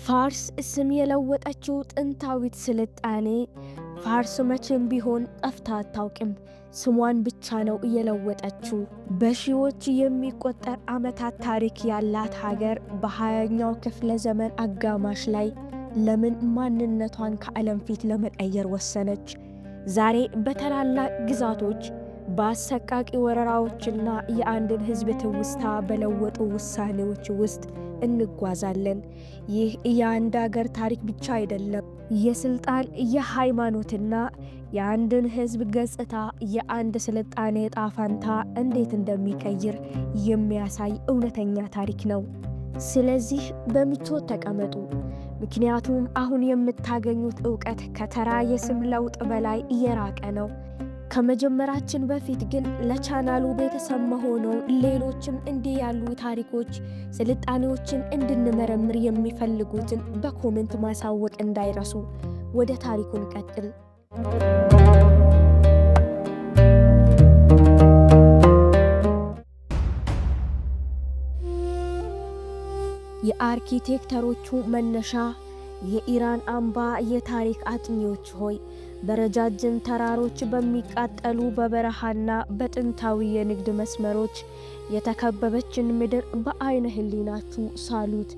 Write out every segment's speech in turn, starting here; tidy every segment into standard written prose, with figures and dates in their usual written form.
ፋርስ ስም የለወጠችው ጥንታዊት ስልጣኔ ፋርስ መቼም ቢሆን ጠፍታ አታውቅም። ስሟን ብቻ ነው የለወጠችው። በሺዎች የሚቆጠር ዓመታት ታሪክ ያላት ሀገር በ20ኛው ክፍለ ዘመን አጋማሽ ላይ ለምን ማንነቷን ከዓለም ፊት ለመቀየር ወሰነች? ዛሬ በታላላቅ ግዛቶች በአሰቃቂ ወረራዎችና የአንድን ሕዝብ ትውስታ በለወጡ ውሳኔዎች ውስጥ እንጓዛለን። ይህ የአንድ አገር ታሪክ ብቻ አይደለም። የስልጣን፣ የሃይማኖትና የአንድን ሕዝብ ገጽታ፣ የአንድ ስልጣኔ ዕጣ ፈንታ እንዴት እንደሚቀይር የሚያሳይ እውነተኛ ታሪክ ነው። ስለዚህ በምቾት ተቀመጡ፣ ምክንያቱም አሁን የምታገኙት ዕውቀት ከተራ የስም ለውጥ በላይ እየራቀ ነው። ከመጀመራችን በፊት ግን ለቻናሉ ቤተሰብ መሆነው ሌሎችም እንዲህ ያሉ ታሪኮች፣ ስልጣኔዎችን እንድንመረምር የሚፈልጉትን በኮሜንት ማሳወቅ እንዳይረሱ። ወደ ታሪኩ እንቀጥል። የአርኪቴክተሮቹ መነሻ የኢራን አምባ። የታሪክ አጥኚዎች ሆይ፣ በረጃጅም ተራሮች በሚቃጠሉ በበረሃና በጥንታዊ የንግድ መስመሮች የተከበበችን ምድር በአይነ ህሊናችሁ ሳሉት።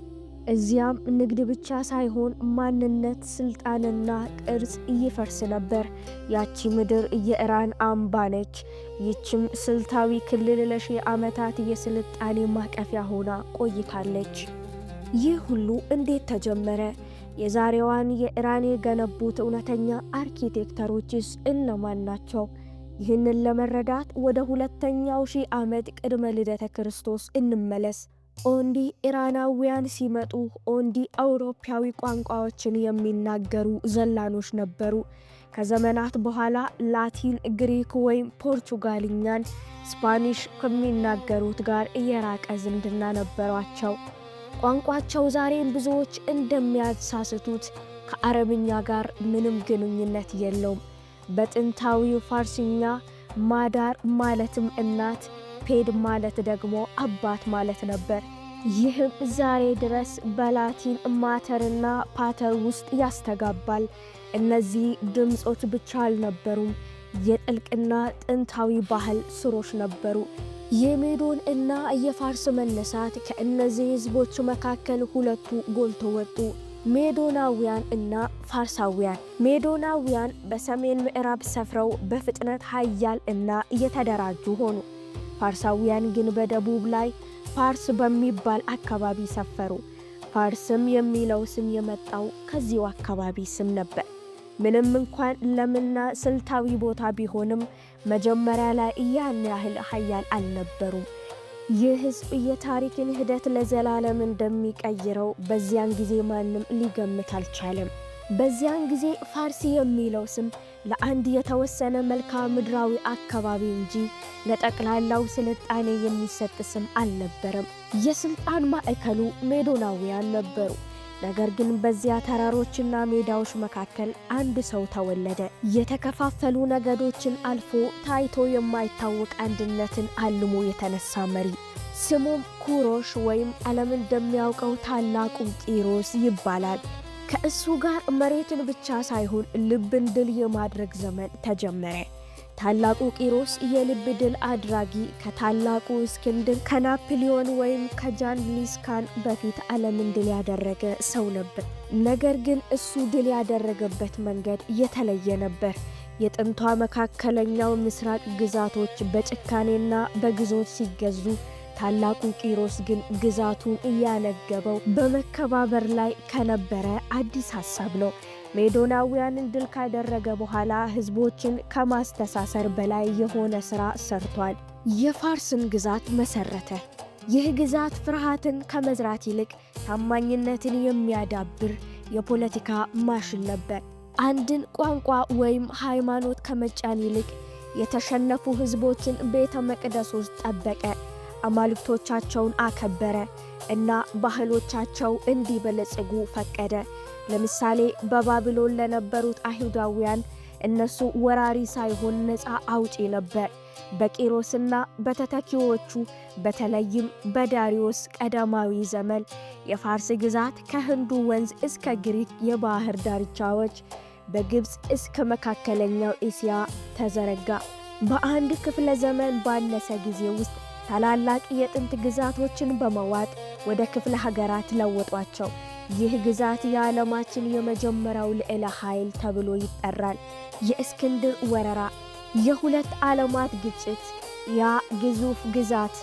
እዚያም ንግድ ብቻ ሳይሆን ማንነት፣ ስልጣንና ቅርጽ ይፈርስ ነበር። ያቺ ምድር የኢራን አምባ ነች። ይህችም ስልታዊ ክልል ለሺህ ዓመታት የስልጣኔ ማቀፊያ ሆና ቆይታለች። ይህ ሁሉ እንዴት ተጀመረ? የዛሬዋን የኢራን የገነቡት እውነተኛ አርኪቴክተሮችስ እነማን ናቸው? ይህንን ለመረዳት ወደ 2ኛው ሺህ ዓመት ቅድመ ልደተ ክርስቶስ እንመለስ። ኦንዲ ኢራናውያን ሲመጡ ኦንዲ አውሮፓዊ ቋንቋዎችን የሚናገሩ ዘላኖች ነበሩ። ከዘመናት በኋላ ላቲን፣ ግሪክ ወይም ፖርቹጋልኛን፣ ስፓኒሽ ከሚናገሩት ጋር የራቀ ዝምድና ነበሯቸው። ቋንቋቸው ዛሬም ብዙዎች እንደሚያሳስቱት ከአረብኛ ጋር ምንም ግንኙነት የለውም። በጥንታዊው ፋርሲኛ ማዳር ማለትም እናት፣ ፔድ ማለት ደግሞ አባት ማለት ነበር። ይህም ዛሬ ድረስ በላቲን ማተርና ፓተር ውስጥ ያስተጋባል። እነዚህ ድምጾች ብቻ አልነበሩም፣ የጥልቅና ጥንታዊ ባህል ስሮች ነበሩ። የሜዶን እና የፋርስ መነሳት ከእነዚህ ህዝቦች መካከል ሁለቱ ጎልቶ ወጡ፣ ሜዶናውያን እና ፋርሳውያን። ሜዶናውያን በሰሜን ምዕራብ ሰፍረው በፍጥነት ኃያል እና የተደራጁ ሆኑ። ፋርሳውያን ግን በደቡብ ላይ ፋርስ በሚባል አካባቢ ሰፈሩ። ፋርስም የሚለው ስም የመጣው ከዚሁ አካባቢ ስም ነበር። ምንም እንኳን ለምና ስልታዊ ቦታ ቢሆንም መጀመሪያ ላይ ያን ያህል ኃያል አልነበሩም። ይህ ህዝብ የታሪክን ሂደት ለዘላለም እንደሚቀይረው በዚያን ጊዜ ማንም ሊገምት አልቻለም። በዚያን ጊዜ ፋርሲ የሚለው ስም ለአንድ የተወሰነ መልክዓ ምድራዊ አካባቢ እንጂ ለጠቅላላው ስልጣኔ የሚሰጥ ስም አልነበረም። የስልጣን ማዕከሉ ሜዶናውያን ነበሩ። ነገር ግን በዚያ ተራሮችና ሜዳዎች መካከል አንድ ሰው ተወለደ። የተከፋፈሉ ነገዶችን አልፎ ታይቶ የማይታወቅ አንድነትን አልሞ የተነሳ መሪ። ስሙም ኩሮሽ ወይም ዓለም እንደሚያውቀው ታላቁ ቂሮስ ይባላል። ከእሱ ጋር መሬትን ብቻ ሳይሆን ልብን ድል የማድረግ ዘመን ተጀመረ። ታላቁ ቂሮስ የልብ ድል አድራጊ ከታላቁ እስክንድር፣ ከናፖሊዮን ወይም ከጃንጊስ ካን በፊት ዓለምን ድል ያደረገ ሰው ነበር። ነገር ግን እሱ ድል ያደረገበት መንገድ የተለየ ነበር። የጥንቷ መካከለኛው ምስራቅ ግዛቶች በጭካኔና በግዞት ሲገዙ፣ ታላቁ ቂሮስ ግን ግዛቱን እያነገበው በመከባበር ላይ ከነበረ አዲስ ሐሳብ ነው። ሜዶናውያንን ድል ካደረገ በኋላ ህዝቦችን ከማስተሳሰር በላይ የሆነ ሥራ ሰርቷል። የፋርስን ግዛት መሰረተ። ይህ ግዛት ፍርሃትን ከመዝራት ይልቅ ታማኝነትን የሚያዳብር የፖለቲካ ማሽን ነበር። አንድን ቋንቋ ወይም ሃይማኖት ከመጫን ይልቅ የተሸነፉ ህዝቦችን ቤተ መቅደስ ውስጥ ጠበቀ። አማልክቶቻቸውን አከበረ እና ባህሎቻቸው እንዲበለጽጉ ፈቀደ። ለምሳሌ በባቢሎን ለነበሩት አይሁዳውያን እነሱ ወራሪ ሳይሆን ነፃ አውጪ ነበር። በቂሮስና በተተኪዎቹ በተለይም በዳሪዮስ ቀዳማዊ ዘመን የፋርስ ግዛት ከህንዱ ወንዝ እስከ ግሪክ የባህር ዳርቻዎች በግብፅ እስከ መካከለኛው እስያ ተዘረጋ። በአንድ ክፍለ ዘመን ባነሰ ጊዜ ውስጥ ታላላቅ የጥንት ግዛቶችን በመዋጥ ወደ ክፍለ ሀገራት ለወጧቸው። ይህ ግዛት የዓለማችን የመጀመሪያው ልዕለ ኃይል ተብሎ ይጠራል። የእስክንድር ወረራ፣ የሁለት ዓለማት ግጭት። ያ ግዙፍ ግዛት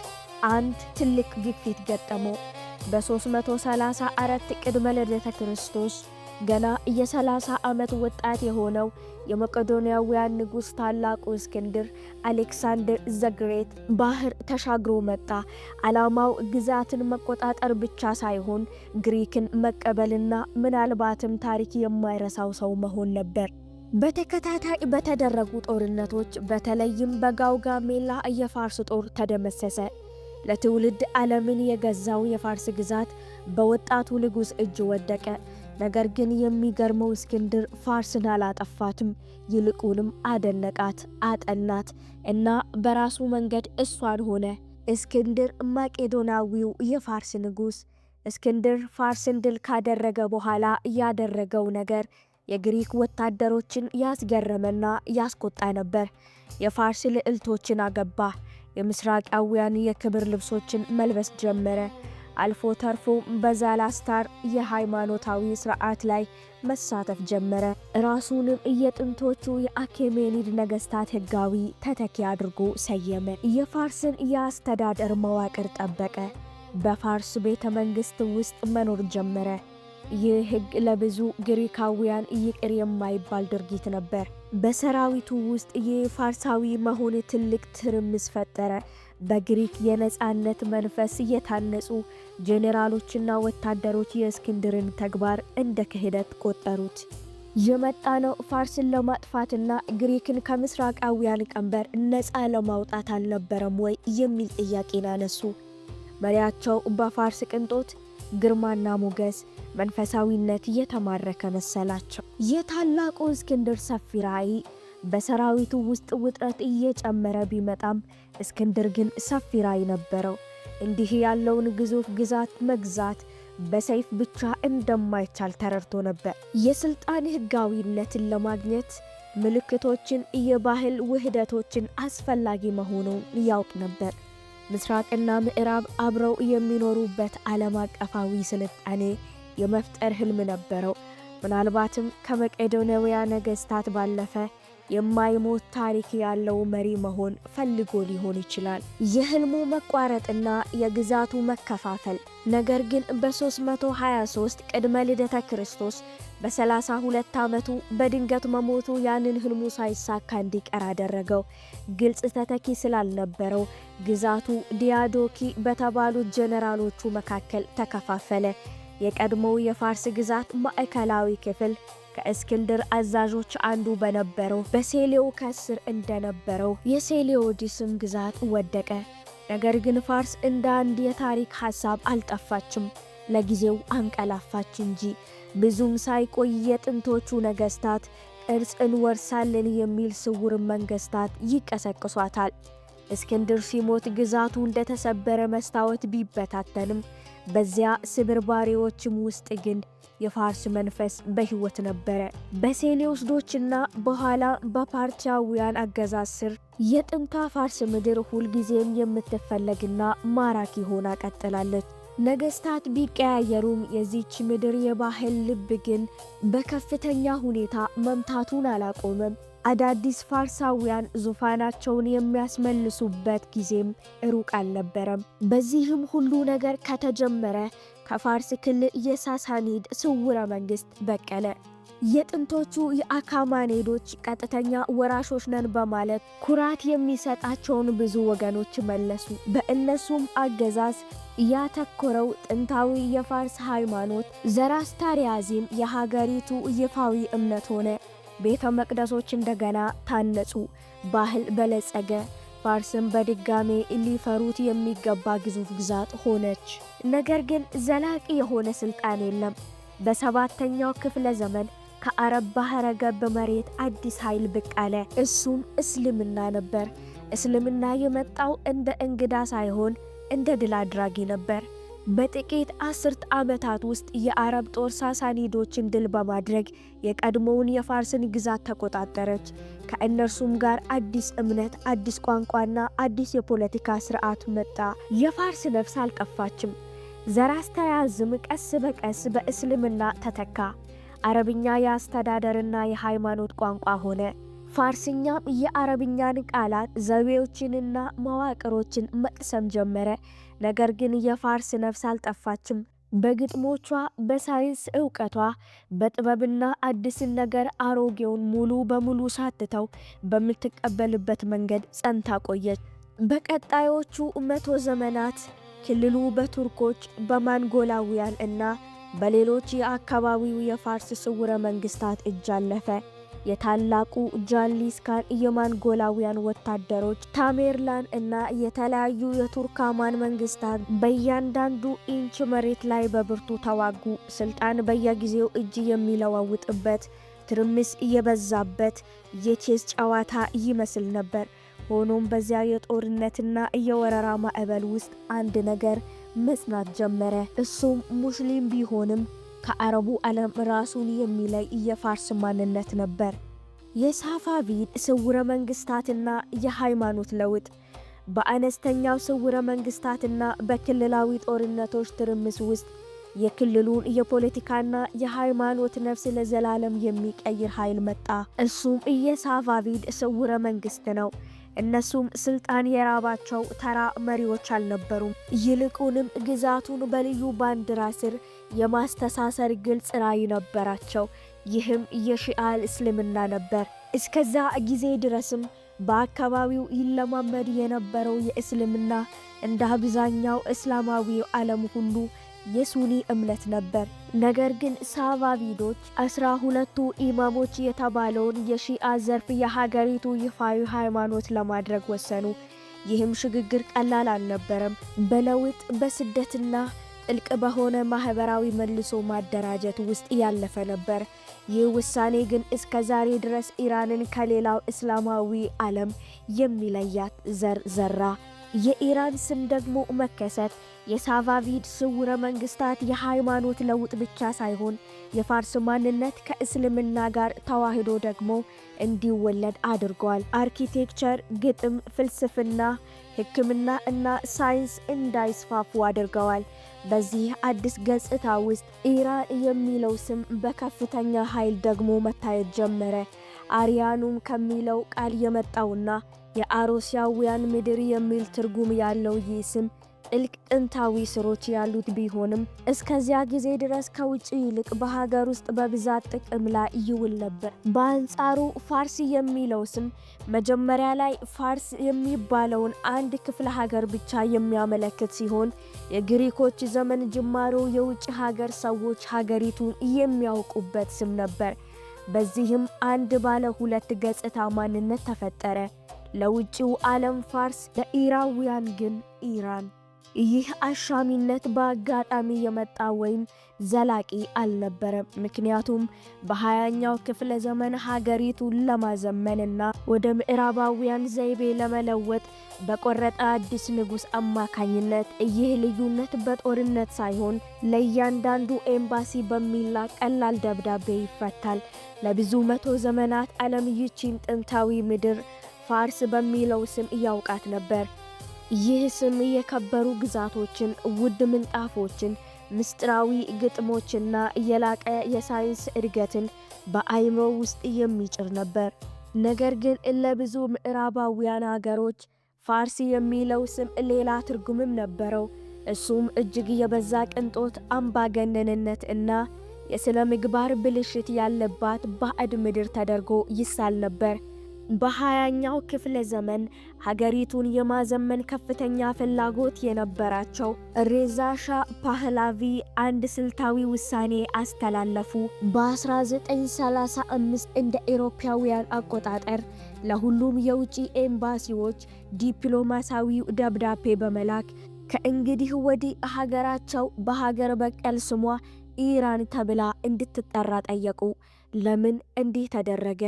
አንድ ትልቅ ግፊት ገጠመው። በ334 ቅድመ ልደተ ክርስቶስ ገና የ30 ዓመት ወጣት የሆነው የመቄዶንያውያን ንጉሥ ታላቁ እስክንድር አሌክሳንደር ዘግሬት ባህር ተሻግሮ መጣ። ዓላማው ግዛትን መቆጣጠር ብቻ ሳይሆን ግሪክን መቀበልና ምናልባትም ታሪክ የማይረሳው ሰው መሆን ነበር። በተከታታይ በተደረጉ ጦርነቶች በተለይም በጋውጋሜላ የፋርስ ጦር ተደመሰሰ። ለትውልድ ዓለምን የገዛው የፋርስ ግዛት በወጣቱ ንጉሥ እጅ ወደቀ። ነገር ግን የሚገርመው እስክንድር ፋርስን አላጠፋትም። ይልቁንም አደነቃት፣ አጠናት እና በራሱ መንገድ እሷን ሆነ። እስክንድር መቄዶናዊው የፋርስ ንጉሥ። እስክንድር ፋርስን ድል ካደረገ በኋላ ያደረገው ነገር የግሪክ ወታደሮችን ያስገረመና ያስቆጣ ነበር። የፋርስ ልዕልቶችን አገባ። የምስራቃውያን የክብር ልብሶችን መልበስ ጀመረ። አልፎ ተርፎ በዛላስታር የሃይማኖታዊ ሥርዓት ላይ መሳተፍ ጀመረ። ራሱንም የጥንቶቹ የአኬሜኒድ ነገሥታት ሕጋዊ ተተኪ አድርጎ ሰየመ። የፋርስን የአስተዳደር መዋቅር ጠበቀ። በፋርስ ቤተ መንግሥት ውስጥ መኖር ጀመረ። ይህ ሕግ ለብዙ ግሪካውያን ይቅር የማይባል ድርጊት ነበር። በሰራዊቱ ውስጥ የፋርሳዊ መሆን ትልቅ ትርምስ ፈጠረ። በግሪክ የነጻነት መንፈስ የታነጹ ጄኔራሎችና ወታደሮች የእስክንድርን ተግባር እንደ ክህደት ቆጠሩት። የመጣነው ፋርስን ለማጥፋትና ግሪክን ከምስራቃውያን ቀንበር ነፃ ለማውጣት አልነበረም ወይ የሚል ጥያቄን አነሱ። መሪያቸው በፋርስ ቅንጦት፣ ግርማና ሞገስ፣ መንፈሳዊነት የተማረከ መሰላቸው። የታላቁ እስክንድር ሰፊ ራዕይ በሰራዊቱ ውስጥ ውጥረት እየጨመረ ቢመጣም እስክንድር ግን ሰፊ ራዕይ ነበረው። እንዲህ ያለውን ግዙፍ ግዛት መግዛት በሰይፍ ብቻ እንደማይቻል ተረድቶ ነበር። የስልጣን ሕጋዊነትን ለማግኘት ምልክቶችን፣ የባህል ውህደቶችን አስፈላጊ መሆኑን ያውቅ ነበር። ምስራቅና ምዕራብ አብረው የሚኖሩበት ዓለም አቀፋዊ ስልጣኔ የመፍጠር ህልም ነበረው። ምናልባትም ከመቄዶንያውያን ነገሥታት ባለፈ የማይሞት ታሪክ ያለው መሪ መሆን ፈልጎ ሊሆን ይችላል። የህልሙ መቋረጥና የግዛቱ መከፋፈል ነገር ግን በ323 ቅድመ ልደተ ክርስቶስ በ32 ዓመቱ በድንገት መሞቱ ያንን ህልሙ ሳይሳካ እንዲቀር አደረገው። ግልጽ ተተኪ ስላልነበረው ግዛቱ ዲያዶኪ በተባሉት ጀነራሎቹ መካከል ተከፋፈለ። የቀድሞው የፋርስ ግዛት ማዕከላዊ ክፍል ከእስክንድር አዛዦች አንዱ በነበረው በሴሌውከስ ስር እንደነበረው የሴሌዎዲስም ግዛት ወደቀ። ነገር ግን ፋርስ እንደ አንድ የታሪክ ሐሳብ አልጠፋችም፣ ለጊዜው አንቀላፋች እንጂ። ብዙም ሳይቆይ የጥንቶቹ ነገሥታት ቅርጽ እንወርሳለን የሚል ስውር መንግስታት ይቀሰቅሷታል። እስክንድር ሲሞት ግዛቱ እንደተሰበረ መስታወት ቢበታተንም በዚያ ስብርባሪዎችም ውስጥ ግን የፋርስ መንፈስ በሕይወት ነበረ። በሴሌውስዶችና በኋላ በፓርቻውያን አገዛዝ ስር የጥንቷ ፋርስ ምድር ሁልጊዜም የምትፈለግና ማራኪ ሆና ቀጥላለች። ነገሥታት ቢቀያየሩም የዚች ምድር የባህል ልብ ግን በከፍተኛ ሁኔታ መምታቱን አላቆመም። አዳዲስ ፋርሳውያን ዙፋናቸውን የሚያስመልሱበት ጊዜም ሩቅ አልነበረም። በዚህም ሁሉ ነገር ከተጀመረ ከፋርስ ክልል የሳሳኒድ ስውረ መንግስት በቀለ። የጥንቶቹ የአካማኔዶች ቀጥተኛ ወራሾች ነን በማለት ኩራት የሚሰጣቸውን ብዙ ወገኖች መለሱ። በእነሱም አገዛዝ ያተኮረው ጥንታዊ የፋርስ ሃይማኖት ዘራስታሪያዚም የሀገሪቱ ይፋዊ እምነት ሆነ። ቤተ መቅደሶች እንደገና ታነጹ፣ ባህል በለጸገ። ፋርስም በድጋሜ ሊፈሩት የሚገባ ግዙፍ ግዛት ሆነች። ነገር ግን ዘላቂ የሆነ ስልጣን የለም። በሰባተኛው ክፍለ ዘመን ከአረብ ባህረ ገብ መሬት አዲስ ኃይል ብቅ አለ። እሱም እስልምና ነበር። እስልምና የመጣው እንደ እንግዳ ሳይሆን እንደ ድል አድራጊ ነበር። በጥቂት አስርት ዓመታት ውስጥ የአረብ ጦር ሳሳኒዶችን ድል በማድረግ የቀድሞውን የፋርስን ግዛት ተቆጣጠረች። ከእነርሱም ጋር አዲስ እምነት፣ አዲስ ቋንቋና አዲስ የፖለቲካ ስርዓት መጣ። የፋርስ ነፍስ አልጠፋችም። ዘር አስተያዝም ቀስ በቀስ በእስልምና ተተካ። አረብኛ የአስተዳደርና የሃይማኖት ቋንቋ ሆነ። ፋርስኛም የአረብኛን ቃላት ዘይቤዎችንና መዋቅሮችን መቅሰም ጀመረ። ነገር ግን የፋርስ ነፍስ አልጠፋችም። በግጥሞቿ፣ በሳይንስ ዕውቀቷ፣ በጥበብና አዲስን ነገር አሮጌውን ሙሉ በሙሉ ሳትተው በምትቀበልበት መንገድ ጸንታ ቆየች። በቀጣዮቹ 100 ዘመናት ክልሉ በቱርኮች፣ በማንጎላውያን እና በሌሎች የአካባቢው የፋርስ ስውረ መንግስታት እጅ አለፈ። የታላቁ ጃንጊስ ካን የማንጎላውያን ወታደሮች ታሜርላን እና የተለያዩ የቱርካማን መንግስታት በእያንዳንዱ ኢንች መሬት ላይ በብርቱ ተዋጉ። ስልጣን በየጊዜው እጅ የሚለዋውጥበት፣ ትርምስ የበዛበት የቼስ ጨዋታ ይመስል ነበር። ሆኖም በዚያ የጦርነትና የወረራ ማዕበል ውስጥ አንድ ነገር መጽናት ጀመረ። እሱም ሙስሊም ቢሆንም ከአረቡ ዓለም ራሱን የሚለይ የፋርስ ማንነት ነበር። የሳፋቪድ ስውረ መንግስታትና የሃይማኖት ለውጥ። በአነስተኛው ስውረ መንግስታትና በክልላዊ ጦርነቶች ትርምስ ውስጥ የክልሉን የፖለቲካና የሃይማኖት ነፍስ ለዘላለም የሚቀይር ኃይል መጣ። እሱም የሳፋቪድ ስውረ መንግስት ነው። እነሱም ስልጣን የራባቸው ተራ መሪዎች አልነበሩም። ይልቁንም ግዛቱን በልዩ ባንዲራ ስር የማስተሳሰር ግልጽ ራዕይ ነበራቸው። ይህም የሺዓል እስልምና ነበር። እስከዛ ጊዜ ድረስም በአካባቢው ይለማመድ የነበረው የእስልምና እንደ አብዛኛው እስላማዊ ዓለም ሁሉ የሱኒ እምነት ነበር። ነገር ግን ሳፋቪዶች 12ቱ ኢማሞች የተባለውን የሺዓ ዘርፍ የሀገሪቱ ይፋዊ ሃይማኖት ለማድረግ ወሰኑ። ይህም ሽግግር ቀላል አልነበረም። በለውጥ፣ በስደትና ጥልቅ በሆነ ማህበራዊ መልሶ ማደራጀት ውስጥ ያለፈ ነበር። ይህ ውሳኔ ግን እስከ ዛሬ ድረስ ኢራንን ከሌላው እስላማዊ ዓለም የሚለያት ዘር ዘራ። የኢራን ስም ደግሞ መከሰት የሳፋቪድ ስውረ መንግስታት የሃይማኖት ለውጥ ብቻ ሳይሆን የፋርስ ማንነት ከእስልምና ጋር ተዋህዶ ደግሞ እንዲወለድ አድርጓል። አርኪቴክቸር፣ ግጥም፣ ፍልስፍና፣ ሕክምና እና ሳይንስ እንዳይስፋፉ አድርገዋል። በዚህ አዲስ ገጽታ ውስጥ ኢራን የሚለው ስም በከፍተኛ ኃይል ደግሞ መታየት ጀመረ። አርያኑም ከሚለው ቃል የመጣውና የአሮሲያውያን ምድር የሚል ትርጉም ያለው ይህ ስም ጥልቅ ጥንታዊ ስሮች ያሉት ቢሆንም እስከዚያ ጊዜ ድረስ ከውጭ ይልቅ በሀገር ውስጥ በብዛት ጥቅም ላይ ይውል ነበር። በአንጻሩ ፋርስ የሚለው ስም መጀመሪያ ላይ ፋርስ የሚባለውን አንድ ክፍለ ሀገር ብቻ የሚያመለክት ሲሆን የግሪኮች ዘመን ጅማሮ የውጭ ሀገር ሰዎች ሀገሪቱን የሚያውቁበት ስም ነበር። በዚህም አንድ ባለ ሁለት ገጽታ ማንነት ተፈጠረ። ለውጭው ዓለም ፋርስ፣ ለኢራውያን ግን ኢራን። ይህ አሻሚነት በአጋጣሚ የመጣ ወይም ዘላቂ አልነበረም። ምክንያቱም በ20ኛው ክፍለ ዘመን ሀገሪቱን ለማዘመንና ወደ ምዕራባውያን ዘይቤ ለመለወጥ በቆረጠ አዲስ ንጉሥ አማካኝነት ይህ ልዩነት በጦርነት ሳይሆን ለእያንዳንዱ ኤምባሲ በሚላክ ቀላል ደብዳቤ ይፈታል። ለብዙ መቶ ዘመናት ዓለም ይህችን ጥንታዊ ምድር ፋርስ በሚለው ስም ያውቃት ነበር። ይህ ስም የከበሩ ግዛቶችን፣ ውድ ምንጣፎችን፣ ምስጢራዊ ግጥሞችና የላቀ የሳይንስ እድገትን በአይምሮ ውስጥ የሚጭር ነበር። ነገር ግን ለብዙ ምዕራባውያን ሀገሮች ፋርስ የሚለው ስም ሌላ ትርጉምም ነበረው። እሱም እጅግ የበዛ ቅንጦት፣ አምባገነንነት እና የሥነ ምግባር ብልሽት ያለባት ባዕድ ምድር ተደርጎ ይሳል ነበር። በ20ኛው ክፍለ ዘመን ሀገሪቱን የማዘመን ከፍተኛ ፍላጎት የነበራቸው ሬዛ ሻህ ፓህላቪ አንድ ስልታዊ ውሳኔ አስተላለፉ። በ1935 እንደ ኤሮፓውያን አቆጣጠር ለሁሉም የውጭ ኤምባሲዎች ዲፕሎማሲያዊ ደብዳቤ በመላክ ከእንግዲህ ወዲህ ሀገራቸው በሀገር በቀል ስሟ ኢራን ተብላ እንድትጠራ ጠየቁ። ለምን እንዲህ ተደረገ?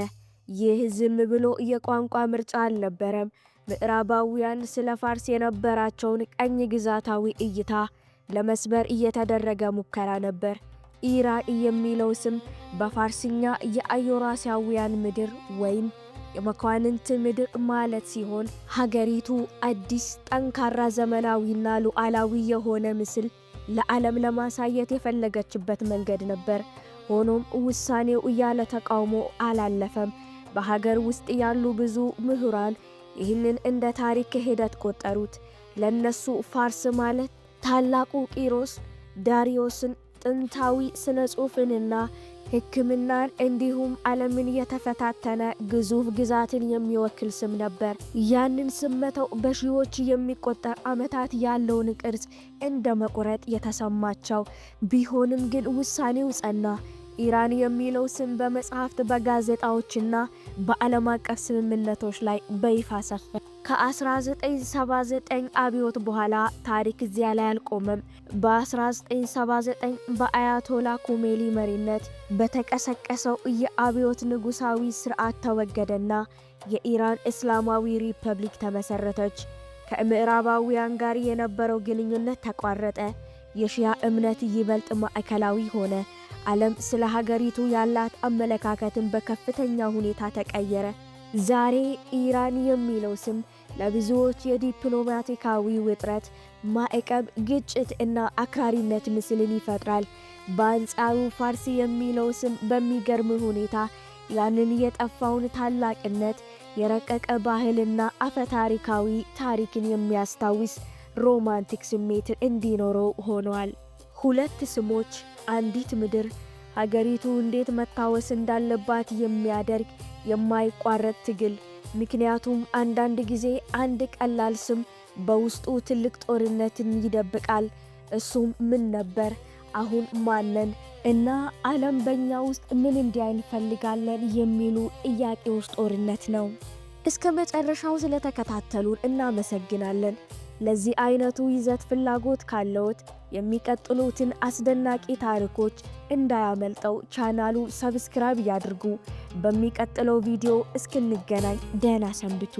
ይህ ዝም ብሎ የቋንቋ ምርጫ አልነበረም። ምዕራባውያን ስለ ፋርስ የነበራቸውን ቀኝ ግዛታዊ እይታ ለመስበር እየተደረገ ሙከራ ነበር። ኢራን የሚለው ስም በፋርስኛ የአዮራሲያውያን ምድር ወይም የመኳንንት ምድር ማለት ሲሆን ሀገሪቱ አዲስ ጠንካራ ዘመናዊና ሉዓላዊ የሆነ ምስል ለዓለም ለማሳየት የፈለገችበት መንገድ ነበር። ሆኖም ውሳኔው ያለ ተቃውሞ አላለፈም። በሀገር ውስጥ ያሉ ብዙ ምሁራን ይህንን እንደ ታሪክ ሂደት ቆጠሩት። ለነሱ ፋርስ ማለት ታላቁ ቂሮስ ዳሪዮስን ጥንታዊ ስነ ጽሑፍንና ሕክምናን እንዲሁም ዓለምን የተፈታተነ ግዙፍ ግዛትን የሚወክል ስም ነበር። ያንን ስም መተው በሺዎች የሚቆጠር ዓመታት ያለውን ቅርጽ እንደ መቁረጥ የተሰማቸው ቢሆንም ግን ውሳኔው ጸና። ኢራን የሚለው ስም በመጽሐፍት በጋዜጣዎችና በዓለም አቀፍ ስምምነቶች ላይ በይፋ ሰፈረ። ከ1979 አብዮት በኋላ ታሪክ እዚያ ላይ አልቆመም። በ1979 በአያቶላ ኮሜሊ መሪነት በተቀሰቀሰው የአብዮት ንጉሳዊ ስርዓት ተወገደና የኢራን እስላማዊ ሪፐብሊክ ተመሰረተች። ከምዕራባውያን ጋር የነበረው ግንኙነት ተቋረጠ። የሺያ እምነት ይበልጥ ማዕከላዊ ሆነ። ዓለም ስለ ሀገሪቱ ያላት አመለካከትን በከፍተኛ ሁኔታ ተቀየረ። ዛሬ ኢራን የሚለው ስም ለብዙዎች የዲፕሎማቲካዊ ውጥረት፣ ማዕቀብ፣ ግጭት እና አክራሪነት ምስልን ይፈጥራል። በአንጻሩ ፋርስ የሚለው ስም በሚገርም ሁኔታ ያንን የጠፋውን ታላቅነት፣ የረቀቀ ባህልና አፈታሪካዊ ታሪክን የሚያስታውስ ሮማንቲክ ስሜት እንዲኖረው ሆኗል። ሁለት ስሞች፣ አንዲት ምድር፣ ሀገሪቱ እንዴት መታወስ እንዳለባት የሚያደርግ የማይቋረጥ ትግል። ምክንያቱም አንዳንድ ጊዜ አንድ ቀላል ስም በውስጡ ትልቅ ጦርነትን ይደብቃል። እሱም ምን ነበር? አሁን ማነን? እና ዓለም በእኛ ውስጥ ምን እንዲያይ እንፈልጋለን የሚሉ ጥያቄዎች ጦርነት ነው። እስከ መጨረሻው ስለተከታተሉን እናመሰግናለን። ለዚህ አይነቱ ይዘት ፍላጎት ካለዎት የሚቀጥሉትን አስደናቂ ታሪኮች እንዳያመልጠው ቻናሉ ሰብስክራይብ ያድርጉ። በሚቀጥለው ቪዲዮ እስክንገናኝ ደህና ሰንብቱ።